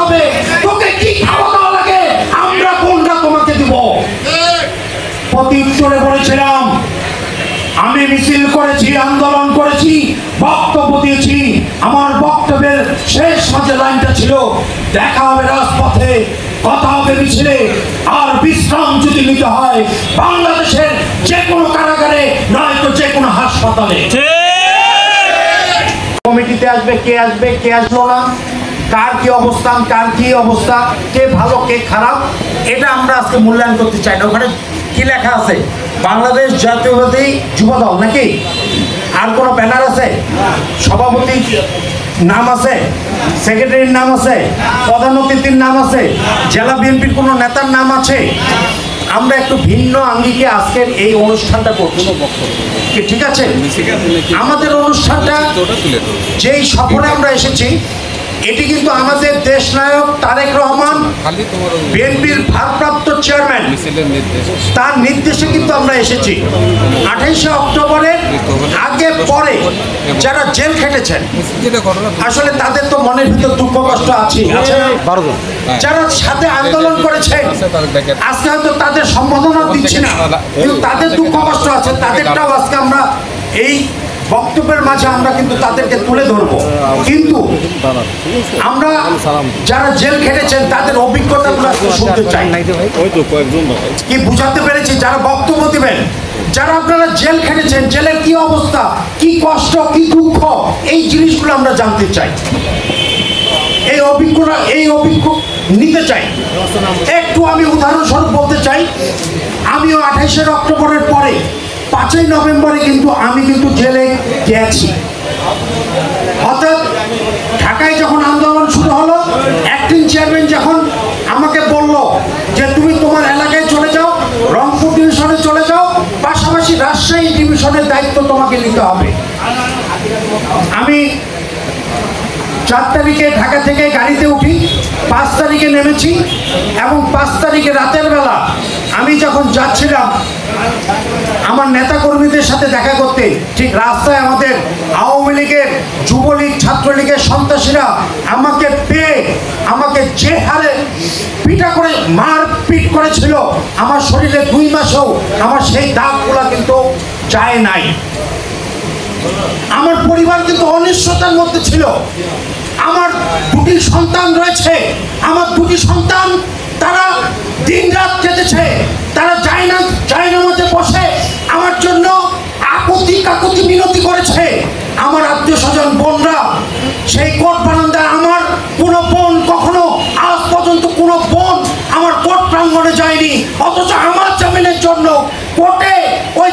হবে, তোকে কি খাওয়া দাওয়া লাগে আমরা কোনটা তোমাকে দিব। প্রত্যুত্তরে বলেছিলাম, আমি মিছিল করেছি, আন্দোলন করেছি, বক্তব্য দিয়েছি। আমার বক্তব্যের শেষ মাঝে লাইনটা ছিল, দেখা হবে রাজপথে, কথা হবে মিছিলে, আর বিশ্রাম যদি নিতে হয় বাংলাদেশের যে কোনো কারাগারে, নয়তো যে কোনো হাসপাতালে। কমিটিতে আসবে কে আসলো না, কার কি অবস্থান, কার কি অবস্থা, কে ভালো কে খারাপ, এটা আমরা আজকে মূল্যায়ন করতে চাই না। ওখানে কি লেখা আছে? বাংলাদেশ জাতীয়বাদী যুবদল নাকি? আর কোনো ব্যানার আছে? সভাপতি নাম আছে, সেক্রেটারির নাম আছে, প্রধান অতিথির নাম আছে, জেলা বিএনপির কোনো নেতার নাম আছে? আমরা একটু ভিন্ন আঙ্গিকে আজকের এই অনুষ্ঠানটা করছি, ঠিক আছে? আমাদের অনুষ্ঠানটা যেই সফরে আমরা এসেছি, এটি কিন্তু আমাদের দেশনায়ক তারেক রহমান, বিএনপির ভারপ্রাপ্ত চেয়ারম্যান, তার নির্দেশে কিন্তু আমরা এসেছি। 28শে অক্টোবরের আগে পরে যারা জেল খেটেছেন, আসলে তাদের তো মনের ভিতর দুঃখ কষ্ট আছে, যারা সাথে আন্দোলন করেছে আজকে হয়তো তাদের সম্বোধনা দিচ্ছি না, কিন্তু তাদের দুঃখ কষ্ট আছে, তাদেরটাও আজকে আমরা এই বক্তব্যের মাঝে আমরা কিন্তু তাদেরকে তুলে ধরবো। কিন্তু আমরা যারা জেল খেটেছেন তাদের অভিজ্ঞতাগুলো শুনতে চাই। কি বুঝাতে পেরেছি? যারা বক্তব্য দিবেন, যারা আপনারা জেল খেটেছেন, জেলের কি অবস্থা, কি কষ্ট, কি দুঃখ, এই জিনিসগুলো আমরা জানতে চাই, এই অভিজ্ঞতা নিতে চাই। একটু আমি উদাহরণস্বরূপ বলতে চাই, আমিও 28শে অক্টোবরের পরে 5ই নভেম্বরে কিন্তু আমি জেলে গেছি। অর্থাৎ ঢাকায় যখন আন্দোলন শুরু হলো, অ্যাক্টিং চেয়ারম্যান যখন আমাকে বলল যে তুমি তোমার এলাকায় চলে যাও, রংপুর ডিভিশনে চলে যাও, পাশাপাশি রাজশাহী ডিভিশনের দায়িত্ব তোমাকে নিতে হবে। আমি 4 তারিখে ঢাকা থেকে গাড়িতে উঠি, 5 তারিখে নেমেছি, এবং 5 তারিখে রাতের বেলা আমি যখন যাচ্ছিলাম আমার নেতা কর্মীদের সাথে দেখা করতে, ঠিক রাস্তায় আমাদের আওয়ামী লীগের, যুবলীগ, ছাত্রলীগের সন্ত্রাসীরা আমাকে পেয়ে আমাকে যে হারে মারপিট করেছিল, আমার শরীরে 2 মাসেও আমার সেই দাগগুলো কিন্তু যায় নাই। আমার পরিবার কিন্তু অনিশ্চয়তার মধ্যে ছিল। আমার 2টি সন্তান রয়েছে, আমার 2টি সন্তান তারা দিন রাত কেটেছে, তারা জায়নামাজে বসে আমার জন্য কাকুতি মিনতি করেছে। আমার আত্মীয় স্বজন বোনরা সেই কোর্ট বারান্দায়, আমার কোনো বোন কখনো আজ পর্যন্ত কোনো বোন আমার কোর্ট প্রাঙ্গণে যায়নি, অথচ আমার জামিনের জন্য কোর্টে ওই